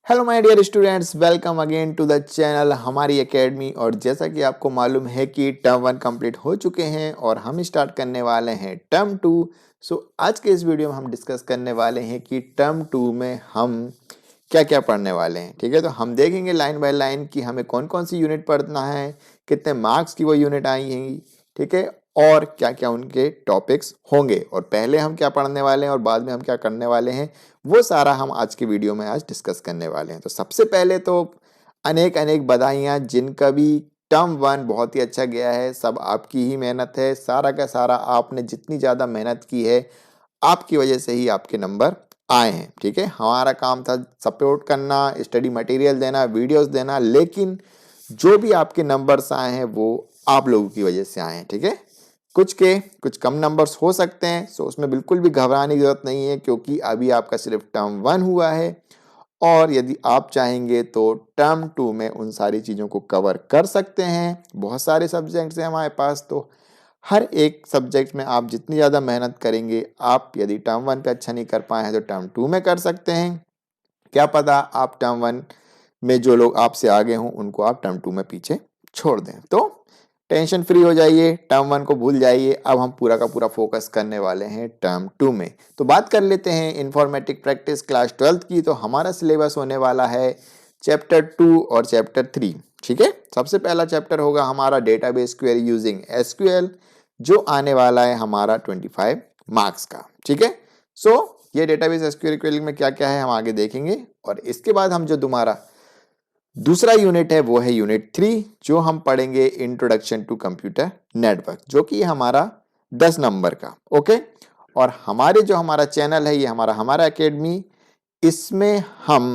Hello my dear students, welcome again to the channel हमारी academy. और जैसा कि आपको मालूम है कि टर्म 1 कंप्लीट हो चुके हैं और हम स्टार्ट करने वाले हैं टर्म 2। आज के इस वीडियो में हम डिस्कस करने वाले हैं कि टर्म 2 में हम क्या क्या पढ़ने वाले हैं। ठीक है, तो हम देखेंगे लाइन बाय लाइन कि हमें कौन कौन सी यूनिट पढ़ना है, कितने मार्क्स की वो यूनिट आई हैं, ठीक है, और क्या क्या उनके टॉपिक्स होंगे, और पहले हम क्या पढ़ने वाले हैं और बाद में हम क्या करने वाले हैं, वो सारा हम आज की वीडियो में आज डिस्कस करने वाले हैं। तो सबसे पहले तो अनेक अनेक बधाइयाँ जिनका भी टर्म 1 बहुत ही अच्छा गया है। सब आपकी ही मेहनत है, सारा का सारा आपने जितनी ज़्यादा मेहनत की है आपकी वजह से ही आपके नंबर आए हैं। ठीक है, हमारा काम था सपोर्ट करना, स्टडी मटेरियल देना, वीडियोस देना, लेकिन जो भी आपके नंबर्स आए हैं वो आप लोगों की वजह से आए हैं। ठीक है, कुछ कम नंबर्स हो सकते हैं, सो उसमें बिल्कुल भी घबराने की जरूरत नहीं है, क्योंकि अभी आपका सिर्फ टर्म 1 हुआ है। और यदि आप चाहेंगे तो टर्म 2 में उन सारी चीज़ों को कवर कर सकते हैं। बहुत सारे सब्जेक्ट्स हैं हमारे पास, तो हर एक सब्जेक्ट में आप जितनी ज़्यादा मेहनत करेंगे, आप यदि टर्म 1 पे अच्छा नहीं कर पाए हैं तो टर्म 2 में कर सकते हैं। क्या पता आप टर्म 1 में जो लोग आपसे आगे हों उनको आप टर्म 2 में पीछे छोड़ दें। तो टेंशन फ्री हो जाइए, टर्म 1 को भूल जाइए, अब हम पूरा का पूरा फोकस करने वाले हैं टर्म 2 में। तो बात कर लेते हैं इन्फॉर्मेटिक प्रैक्टिस क्लास 12th की। तो हमारा सिलेबस होने वाला है चैप्टर 2 और चैप्टर 3। ठीक है, सबसे पहला चैप्टर होगा हमारा डेटाबेस क्वेरी यूजिंग एसक्यूएल, जो आने वाला है हमारा 25 मार्क्स का। ठीक है, ये डेटाबेस एसक्यूएल में क्या क्या है हम आगे देखेंगे। और इसके बाद हम जो तुम्हारा दूसरा यूनिट है वो है यूनिट 3, जो हम पढ़ेंगे इंट्रोडक्शन टू कंप्यूटर नेटवर्क, जो कि हमारा 10 नंबर का। ओके, और हमारा चैनल है ये हमारा एकेडमी, इसमें हम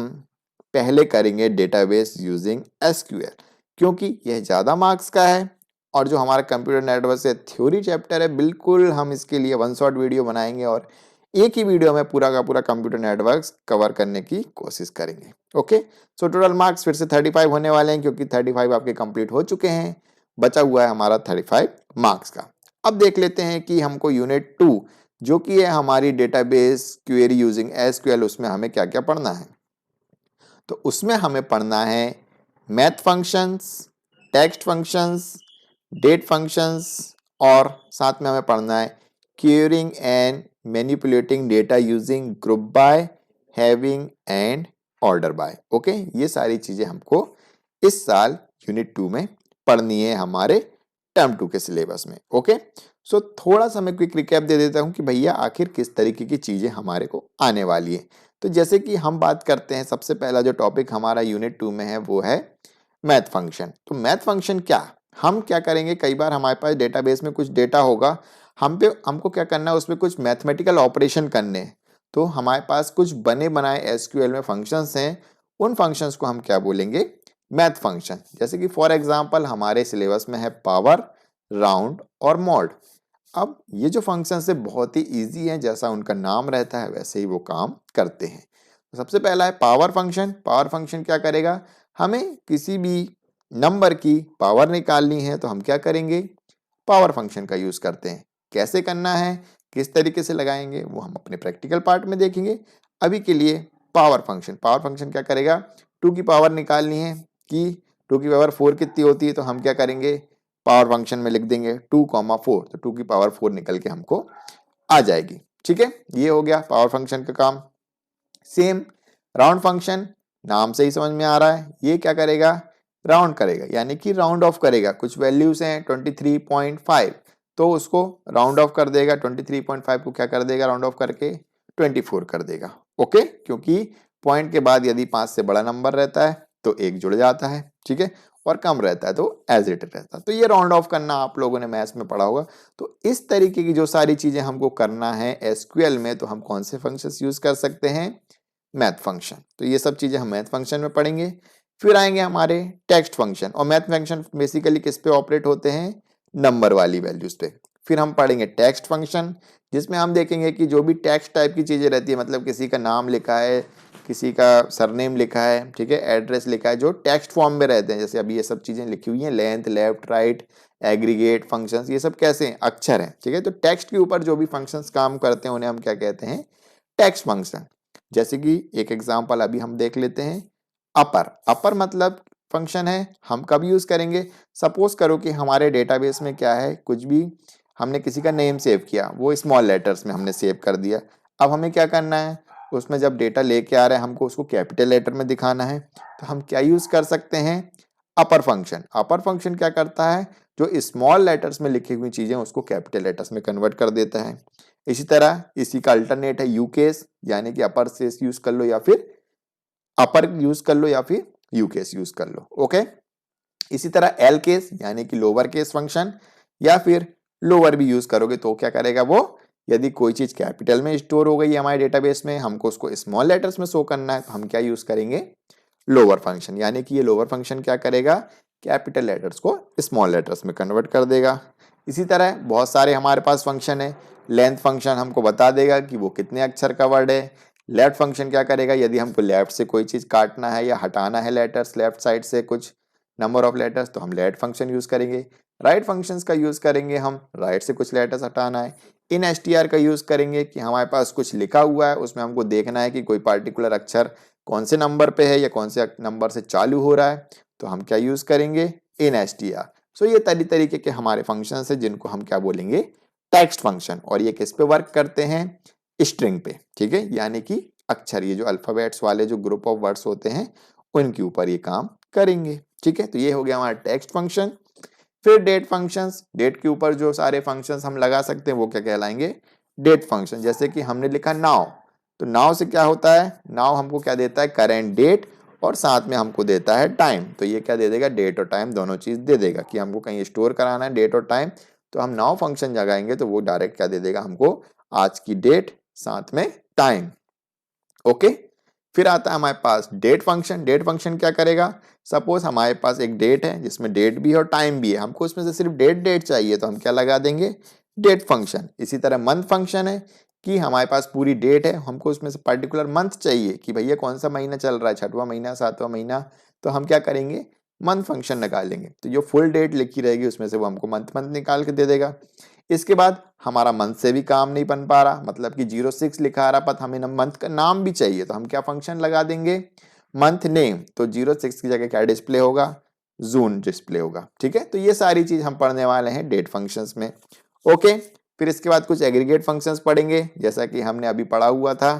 पहले करेंगे डेटाबेस यूजिंग एसक्यूएल, क्योंकि यह ज़्यादा मार्क्स का है। और जो हमारा कंप्यूटर नेटवर्क से थ्योरी चैप्टर है, बिल्कुल हम इसके लिए वन शॉट वीडियो बनाएंगे और एक ही वीडियो में पूरा का पूरा कंप्यूटर नेटवर्क कवर करने की कोशिश करेंगे। ओके, टोटल मार्क्स फिर से 35 होने वाले हैं, क्योंकि 35 आपके कंप्लीट हो चुके हैं, बचा हुआ है हमारा 35 मार्क्स का। अब देख लेते हैं कि हमको यूनिट 2, जो कि है हमारी डेटाबेस क्वेरी यूजिंग एसक्यूएल, उसमें हमें क्या क्या पढ़ना है। तो उसमें हमें पढ़ना है math functions, text functions, date functions, और साथ में हमें पढ़ना है querying and manipulating data using group by, having and order by. Okay, ये सारी चीजें हमको इस साल यूनिट 2 में पढ़नी है हमारे टर्म 2 के सिलेबस में। ओके, थोड़ा सा मैं क्विक रिकैप दे देता हूं कि भैया आखिर किस तरीके की चीजें हमारे को आने वाली है। तो जैसे कि हम बात करते हैं, सबसे पहला जो टॉपिक हमारा यूनिट 2 में है वो है मैथ फंक्शन। तो मैथ फंक्शन क्या, हम क्या करेंगे, कई बार हमारे पास डेटाबेस में कुछ डेटा होगा, हमको क्या करना है, उसमें कुछ मैथमेटिकल ऑपरेशन करने हैं। तो हमारे पास कुछ बने बनाए एसक्यूएल में फंक्शंस हैं, उन फंक्शंस को हम क्या बोलेंगे, मैथ फंक्शन। जैसे कि फॉर एग्जांपल हमारे सिलेबस में है पावर, राउंड और मॉड। अब ये जो फंक्शंस है बहुत ही इजी हैं, जैसा उनका नाम रहता है वैसे ही वो काम करते हैं। तो सबसे पहला है पावर फंक्शन। पावर फंक्शन क्या करेगा, हमें किसी भी नंबर की पावर निकालनी है तो हम क्या करेंगे, पावर फंक्शन का यूज करते हैं। कैसे करना है, किस तरीके से लगाएंगे, वो हम अपने प्रैक्टिकल पार्ट में देखेंगे। अभी के लिए पावर फंक्शन क्या करेगा, 2 की पावर निकालनी है कि 2 की पावर 4 कितनी होती है, तो हम क्या करेंगे, पावर फंक्शन में लिख देंगे 2,4, तो 2 की पावर 4 निकल के हमको आ जाएगी। ठीक है, ये हो गया पावर फंक्शन का काम। सेम राउंड फंक्शन, नाम से ही समझ में आ रहा है, ये क्या करेगा, राउंड करेगा, यानी कि राउंड ऑफ करेगा। कुछ वैल्यूज हैं 23.5, तो उसको राउंड ऑफ कर देगा, 23.5 को क्या कर देगा, राउंड ऑफ करके 24 कर देगा। ओके, क्योंकि पॉइंट के बाद यदि 5 से बड़ा नंबर रहता है तो 1 जुड़ जाता है। ठीक है, और कम रहता है तो एज इट रहता है। तो ये राउंड ऑफ करना आप लोगों ने मैथ्स में पढ़ा होगा। तो इस तरीके की जो सारी चीजें हमको करना है एसक्यूएल में, तो हम कौन से फंक्शंस यूज कर सकते हैं, मैथ फंक्शन। तो ये सब चीजें हम मैथ फंक्शन में पढ़ेंगे। फिर आएंगे हमारे टेक्स्ट फंक्शन, और मैथ फंक्शन बेसिकली किस पे ऑपरेट होते हैं, नंबर वाली वैल्यूज पे। फिर हम पढ़ेंगे टेक्स्ट फंक्शन, जिसमें हम देखेंगे कि जो भी टेक्स्ट टाइप की चीजें रहती है, मतलब किसी का नाम लिखा है, किसी का सरनेम लिखा है, ठीक है, एड्रेस लिखा है, जो टेक्स्ट फॉर्म में रहते हैं, जैसे अभी ये सब चीजें लिखी हुई हैं, length, left, right, aggregate functions, ये सब कैसे हैं, अक्षर हैं। ठीक है, तो टेक्स्ट के ऊपर जो भी फंक्शंस काम करते हैं उन्हें हम क्या कहते हैं, टेक्स्ट फंक्शन। जैसे कि एक एग्जांपल अभी हम देख लेते हैं, अपर मतलब फंक्शन है, हम कब यूज करेंगे, सपोज करो कि हमारे डेटाबेस में क्या है, कुछ भी हमने किसी का नेम सेव किया, वो स्मॉल लेटर्स में हमने सेव कर दिया। अब हमें क्या करना है, उसमें जब डेटा लेके आ रहे हैं हमको उसको कैपिटल लेटर में दिखाना है, तो हम क्या यूज कर सकते हैं, अपर फंक्शन। अपर फंक्शन क्या करता है, जो स्मॉल लेटर्स में लिखी हुई चीजें उसको कैपिटल लेटर्स में कन्वर्ट कर देता है। इसी तरह इसी का अल्टरनेट है यू केस, यानी कि अपर केस यूज कर लो या फिर अपर यूज कर लो या फिर यू केस यूज कर लो। ओके, इसी तरह एल केस यानी कि लोअर केस फंक्शन, या फिर लोअर भी यूज करोगे तो क्या करेगा वो, यदि कोई चीज कैपिटल में स्टोर हो गई है हमारे डेटाबेस में, हमको उसको स्मॉल लेटर्स में शो करना है, तो हम क्या यूज करेंगे, लोअर फंक्शन। यानी कि ये लोअर फंक्शन क्या करेगा, कैपिटल लेटर्स को स्मॉल लेटर्स में कन्वर्ट कर देगा। इसी तरह बहुत सारे हमारे पास फंक्शन है। लेंथ फंक्शन हमको बता देगा कि वो कितने अक्षर का वर्ड है। लेफ्ट फंक्शन क्या करेगा, यदि हमको लेफ्ट से कोई चीज काटना है या हटाना है लेटर्स, लेफ्ट साइड से कुछ नंबर ऑफ लेटर्स, तो हम लेट फंक्शन यूज करेंगे। राइट फंक्शंस का यूज करेंगे, हम राइट से कुछ लेटर्स हटाना है। इन एसटीआर का यूज करेंगे कि हमारे पास कुछ लिखा हुआ है, उसमें हमको देखना है कि कोई पार्टिकुलर अक्षर कौन से नंबर पे है या कौन से नंबर से चालू हो रहा है, तो हम क्या यूज करेंगे, इन एसटीआर। सो ये तरीके के हमारे फंक्शन है जिनको हम क्या बोलेंगे, टेक्स्ट फंक्शन। और ये किस पे वर्क करते हैं, स्ट्रिंग पे, ठीक है, यानी कि अक्षर, ये जो अल्फाबेट्स वाले जो ग्रुप ऑफ वर्ड्स होते हैं उनके ऊपर ये काम करेंगे। ठीक है, तो ये हो गया हमारा टेक्स्ट फंक्शन। फिर डेट फंक्शंस, डेट के ऊपर जो सारे फंक्शंस हम लगा सकते हैं वो क्या कहलाएंगे, डेट फंक्शन। जैसे कि हमने लिखा नाउ, तो नाउ से क्या होता है, नाउ हमको क्या देता है, करेंट डेट, और साथ में हमको देता है टाइम। तो ये क्या दे देगा, डेट और टाइम दोनों चीज दे देगा कि हमको कहीं स्टोर कराना है डेट और टाइम, तो हम नाउ फंक्शन लगाएंगे तो वो डायरेक्ट क्या दे देगा हमको, आज की डेट साथ में टाइम। ओके, फिर आता है हमारे पास डेट फंक्शन। डेट फंक्शन क्या करेगा, सपोज हमारे पास एक डेट है जिसमें डेट भी है और टाइम भी है, हमको उसमें से सिर्फ डेट चाहिए, तो हम क्या लगा देंगे, डेट फंक्शन। इसी तरह मंथ फंक्शन है कि हमारे पास पूरी डेट है, हमको उसमें से पर्टिकुलर मंथ चाहिए कि भैया कौन सा महीना चल रहा है, छठवां महीना, सातवां महीना, तो हम क्या करेंगे, मंथ फंक्शन निकालेंगे। तो जो फुल डेट लिखी रहेगी उसमें से वो हमको मंथ मंथ निकाल के दे देगा। इसके बाद हमारा मंथ से भी काम नहीं बन पा रहा, मतलब कि 06 लिखा आ रहा, पर हमें मंथ का नाम भी चाहिए, तो हम क्या फंक्शन लगा देंगे, मंथ नेम। तो 06 की जगह क्या डिस्प्ले होगा, जून डिस्प्ले होगा। ठीक है, तो ये सारी चीज हम पढ़ने वाले हैं डेट फंक्शंस में। ओके, फिर इसके बाद कुछ एग्रीगेट फंक्शंस पढ़ेंगे, जैसा कि हमने अभी पढ़ा हुआ था।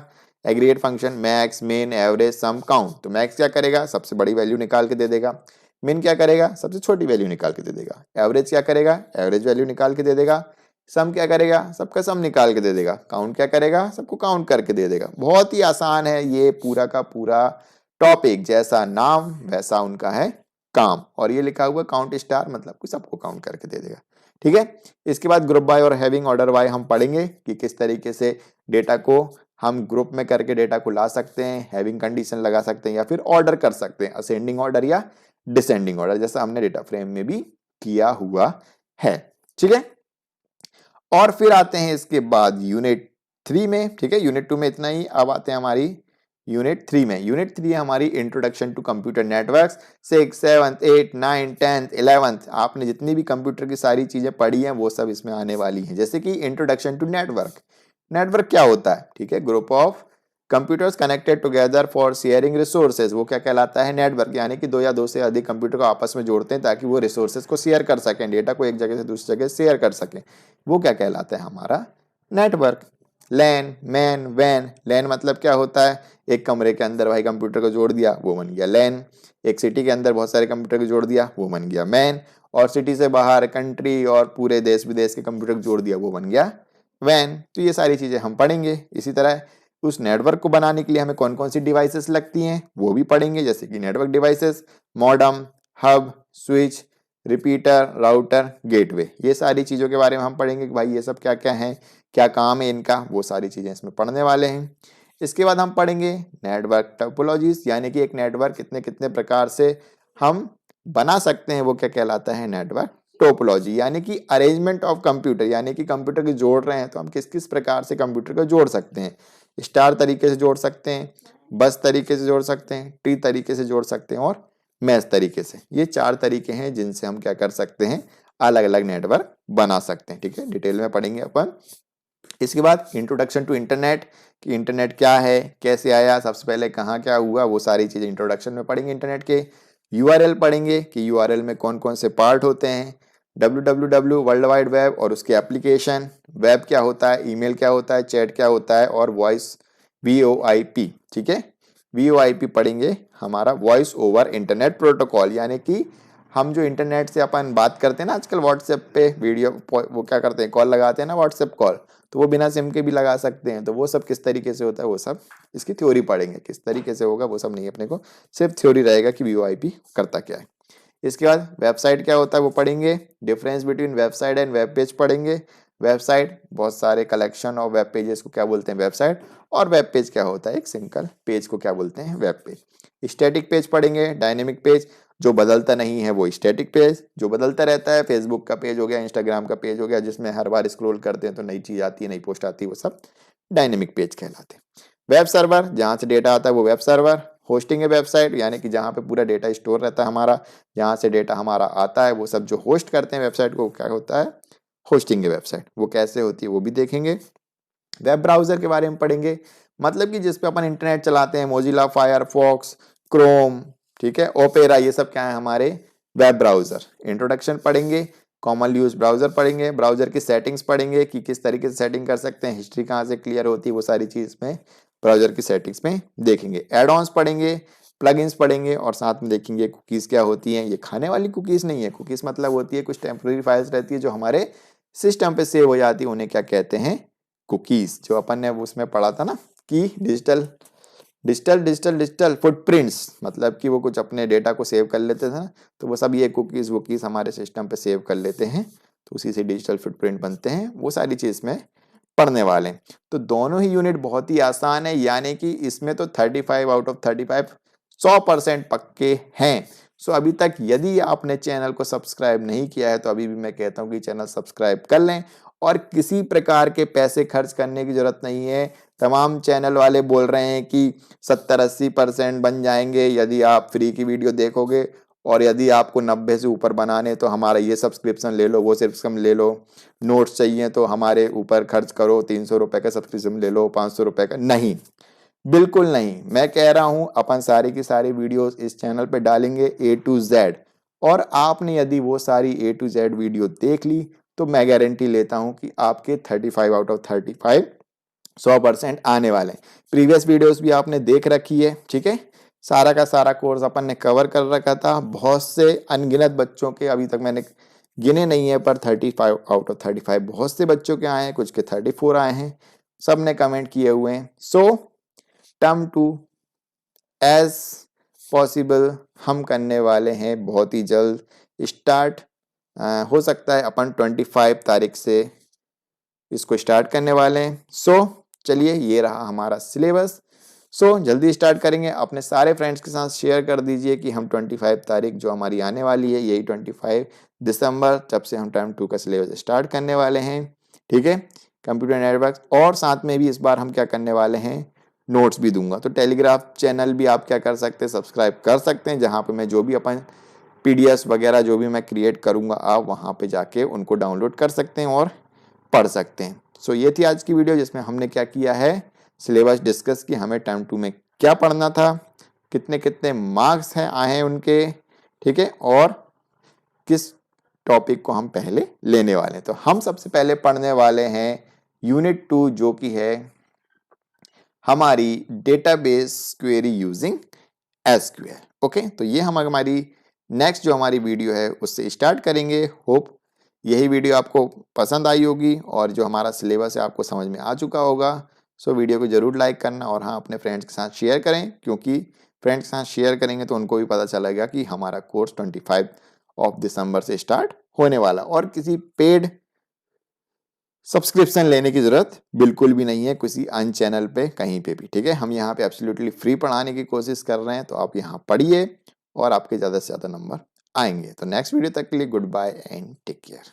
एग्रीगेट फंक्शन मैक्स, मिन, एवरेज, सम, काउंट। तो मैक्स क्या करेगा, सबसे बड़ी वैल्यू निकाल के दे देगा। मिन क्या करेगा, सबसे छोटी वैल्यू निकाल के दे देगा। एवरेज क्या करेगा, एवरेज वैल्यू निकाल के दे देगा। सम क्या करेगा, सबका सम निकाल के दे देगा। काउंट क्या करेगा, सबको काउंट करके दे देगा। बहुत ही आसान है ये पूरा का पूरा टॉपिक, जैसा नाम वैसा उनका है काम। और ये लिखा हुआ काउंट स्टार, मतलब कि सबको काउंट करके दे देगा। ठीक है, इसके बाद ग्रुप बाय और हैविंग ऑर्डर बाय हम पढ़ेंगे कि किस तरीके से डेटा को हम ग्रुप में करके डेटा को ला सकते हैं, हैविंग कंडीशन लगा सकते हैं, या फिर ऑर्डर कर सकते हैं, असेंडिंग ऑर्डर या डिसेंडिंग ऑर्डर, जैसा हमने डेटा फ्रेम में भी किया हुआ है। ठीक है, और फिर आते हैं इसके बाद यूनिट 3 में। ठीक है, यूनिट 2 में इतना ही। अब आते हैं हमारी यूनिट 3 में। यूनिट 3 है हमारी इंट्रोडक्शन टू कंप्यूटर नेटवर्क्स। 6, 7, 8, 9, 10, 11 आपने जितनी भी कंप्यूटर की सारी चीजें पढ़ी हैं वो सब इसमें आने वाली हैं। जैसे कि इंट्रोडक्शन टू नेटवर्क। नेटवर्क क्या होता है, ठीक है, group of computers connected together for sharing resources, वो क्या कहलाता है, नेटवर्क। यानी कि दो या दो से अधिक कंप्यूटर को आपस में जोड़ते हैं ताकि वो रिसोर्सेज को शेयर कर सकें, डेटा को एक जगह से दूसरी जगह शेयर कर सकें, वो क्या कहलाता है हमारा नेटवर्क। लैन, मैन, वैन। लैन मतलब क्या होता है, एक कमरे के अंदर भाई कंप्यूटर को जोड़ दिया, वो बन गया लैन। एक सिटी के अंदर बहुत सारे कंप्यूटर को जोड़ दिया, वो बन गया मैन। और सिटी से बाहर कंट्री और पूरे देश विदेश के कंप्यूटर को जोड़ दिया, वो बन गया वैन। तो ये सारी चीजें हम पढ़ेंगे। इसी तरह उस नेटवर्क को बनाने के लिए हमें कौन कौन सी डिवाइसेस लगती हैं वो भी पढ़ेंगे, जैसे कि network devices, modem, hub, switch, repeater, router, gateway. ये सारी चीजों के बारे में हम पढ़ेंगे कि भाई ये सब क्या क्या है, क्या काम है इनका, वो सारी चीजें इसमें पढ़ने वाले हैं। इसके बाद हम पढ़ेंगे नेटवर्क टोपोलॉजीज, यानी कि एक नेटवर्क कितने कितने प्रकार से हम बना सकते हैं, वो क्या कहलाता है, नेटवर्क टोपोलॉजी। यानी कि अरेंजमेंट ऑफ कंप्यूटर, यानी कि कंप्यूटर को जोड़ रहे हैं तो हम किस किस प्रकार से कंप्यूटर को जोड़ सकते हैं। स्टार तरीके से जोड़ सकते हैं, बस तरीके से जोड़ सकते हैं, ट्री तरीके से जोड़ सकते हैं, और मैश तरीके से। ये 4 तरीके हैं जिनसे हम क्या कर सकते हैं, अलग अलग नेटवर्क बना सकते हैं। ठीक है, डिटेल में पढ़ेंगे अपन। इसके बाद इंट्रोडक्शन टू इंटरनेट, कि इंटरनेट क्या है, कैसे आया, सबसे पहले कहाँ क्या हुआ, वो सारी चीज़ें इंट्रोडक्शन में पढ़ेंगे। इंटरनेट के यूआरएल पढ़ेंगे कि यूआरएल में कौन कौन से पार्ट होते हैं, www वर्ल्ड वाइड वेब और उसके एप्लीकेशन, वेब क्या होता है, ईमेल क्या होता है, चैट क्या होता है, और वॉइस VoIP, ठीक है। VoIP पढ़ेंगे हमारा वॉइस ओवर इंटरनेट प्रोटोकॉल, यानी कि हम जो इंटरनेट से अपन बात करते हैं ना आजकल व्हाट्सएप पे वीडियो, वो क्या करते हैं, कॉल लगाते हैं ना व्हाट्सएप कॉल, तो वो बिना सिम के भी लगा सकते हैं। तो वो सब किस तरीके से होता है, वो सब इसकी थ्योरी पढ़ेंगे, किस तरीके से होगा वो सब नहीं, अपने को सिर्फ थ्योरी रहेगा कि VoIP करता क्या है। इसके बाद वेबसाइट क्या होता है वो पढ़ेंगे, difference between website and web page पढ़ेंगे। वेबसाइट बहुत सारे कलेक्शन और वेब पेजेस को क्या बोलते हैं, वेबसाइट, और वेब पेज क्या होता है, एक सिंगल पेज को क्या बोलते हैं, वेब पेज। स्टैटिक पेज पढ़ेंगे, डायनेमिक पेज, जो बदलता नहीं है वो स्टैटिक पेज, जो बदलता रहता है फेसबुक का पेज हो गया, इंस्टाग्राम का पेज हो गया, जिसमें हर बार स्क्रॉल करते हैं तो नई चीज आती है, नई पोस्ट आती है, वो सब डायनेमिक पेज कहलाते हैं। वेब सर्वर, जहाँ से डेटा आता है वो वेब सर्वर। होस्टिंग है वेबसाइट, यानी कि जहाँ पे पूरा डेटा स्टोर रहता है हमारा, जहाँ से डेटा हमारा आता है, वो सब जो होस्ट करते हैं वेबसाइट को, क्या होता है, होस्टिंग है वेबसाइट। वो कैसे होती है वो भी देखेंगे। वेब ब्राउजर के बारे में पढ़ेंगे, मतलब कि जिस पे अपन इंटरनेट चलाते हैं, मोजिला, फायरफॉक्स, क्रोम, ठीक है, ओपेरा, ये सब क्या है हमारे वेब ब्राउजर। इंट्रोडक्शन पढ़ेंगे, कॉमन यूज ब्राउजर पढ़ेंगे, ब्राउजर की सेटिंग्स पढ़ेंगे कि किस तरीके से सेटिंग कर सकते हैं, हिस्ट्री कहाँ से क्लियर होती है, वो सारी चीज में ब्राउजर की सेटिंग्स में देखेंगे। एड ऑन्स पढ़ेंगे, प्लगइन्स पढ़ेंगे, और साथ में देखेंगे कुकीज क्या होती हैं। ये खाने वाली कुकीज नहीं है, कुकीज मतलब होती है कुछ टेम्पररी फाइल्स रहती है जो हमारे सिस्टम पे सेव हो जाती है, उन्हें क्या कहते हैं, कुकीज। जो अपन ने उसमें पढ़ा था ना कि digital digital digital digital footprints, मतलब कि वो कुछ अपने डेटा को सेव कर लेते थे ना, तो वो सब ये कुकीज वुकीज हमारे सिस्टम पे सेव कर लेते हैं, तो उसी से डिजिटल फुटप्रिंट बनते हैं। वो सारी चीज में पढ़ने वाले हैं। तो दोनों ही यूनिट बहुत ही आसान है, यानी कि इसमें तो 35 आउट ऑफ 35 100% पक्के हैं। सो अभी तक यदि आपने चैनल को सब्सक्राइब नहीं किया है तो अभी भी मैं कहता हूं कि चैनल सब्सक्राइब कर लें, और किसी प्रकार के पैसे खर्च करने की जरूरत नहीं है। तमाम चैनल वाले बोल रहे हैं कि 70-80% बन जाएंगे यदि आप फ्री की वीडियो देखोगे, और यदि आपको 90 से ऊपर बनाने तो हमारा ये सब्सक्रिप्शन ले लो, वो सब्सक्रिप्शन ले लो, नोट्स चाहिए तो हमारे ऊपर खर्च करो, 300 रुपए का सब्सक्रिप्शन ले लो, 500 रुपए का नहीं, बिल्कुल नहीं। मैं कह रहा हूं अपन सारी की सारी वीडियोस इस चैनल पे डालेंगे A to Z, और आपने यदि वो सारी A to Z वीडियो देख ली तो मैं गारंटी लेता हूं कि आपके 35 आउट ऑफ 35 100% आने वाले हैं। प्रीवियस वीडियोस भी आपने देख रखी है, ठीक है। सारा का सारा कोर्स अपन ने कवर कर रखा था। बहुत से अनगिनत बच्चों के अभी तक मैंने गिने नहीं है, पर 35 आउट ऑफ 35 बहुत से बच्चों के आए हैं, कुछ के 34 आए हैं, सब ने कमेंट किए हुए हैं। सो टर्म 2 एज पॉसिबल हम करने वाले हैं बहुत ही जल्द स्टार्ट। हो सकता है अपन 25 तारीख से इसको स्टार्ट करने वाले हैं। सो चलिए, ये रहा हमारा सिलेबस। सो जल्दी स्टार्ट करेंगे। अपने सारे फ्रेंड्स के साथ शेयर कर दीजिए कि हम 25 तारीख जो हमारी आने वाली है, यही 25 दिसंबर, जब से हम टर्म 2 का सिलेबस स्टार्ट करने वाले हैं, ठीक है। कंप्यूटर नेटवर्क, और साथ में भी इस बार हम क्या करने वाले हैं, नोट्स भी दूंगा। तो टेलीग्राफ चैनल भी आप क्या कर सकते हैं, सब्सक्राइब कर सकते हैं, जहाँ पे मैं जो भी अपन PDFs वगैरह जो भी मैं क्रिएट करूँगा, आप वहाँ पे जाके उनको डाउनलोड कर सकते हैं और पढ़ सकते हैं। सो ये थी आज की वीडियो, जिसमें हमने क्या किया है, सिलेबस डिस्कस की, हमें टर्म 2 में क्या पढ़ना था, कितने कितने मार्क्स हैं आए हैं उनके, ठीक है, और किस टॉपिक को हम पहले लेने वाले हैं। तो हम सबसे पहले पढ़ने वाले हैं यूनिट 2, जो कि है हमारी database query using SQL। Okay, तो ये हम हमारी नेक्स्ट जो हमारी वीडियो है उससे स्टार्ट करेंगे। होप यही वीडियो आपको पसंद आई होगी, और जो हमारा सिलेबस है आपको समझ में आ चुका होगा। सो वीडियो को जरूर लाइक करना, और हाँ, अपने फ्रेंड्स के साथ शेयर करें, क्योंकि फ्रेंड्स के साथ शेयर करेंगे तो उनको भी पता चलेगा कि हमारा कोर्स 25 ऑफ दिसंबर से स्टार्ट होने वाला। और किसी पेड सब्सक्रिप्शन लेने की जरूरत बिल्कुल भी नहीं है किसी अन्य चैनल पे कहीं पे भी, ठीक है। हम यहाँ पे एब्सोल्युटली फ्री पढ़ाने की कोशिश कर रहे हैं, तो आप यहाँ पढ़िए और आपके ज़्यादा से ज़्यादा नंबर आएंगे। तो नेक्स्ट वीडियो तक के लिए good bye and take care.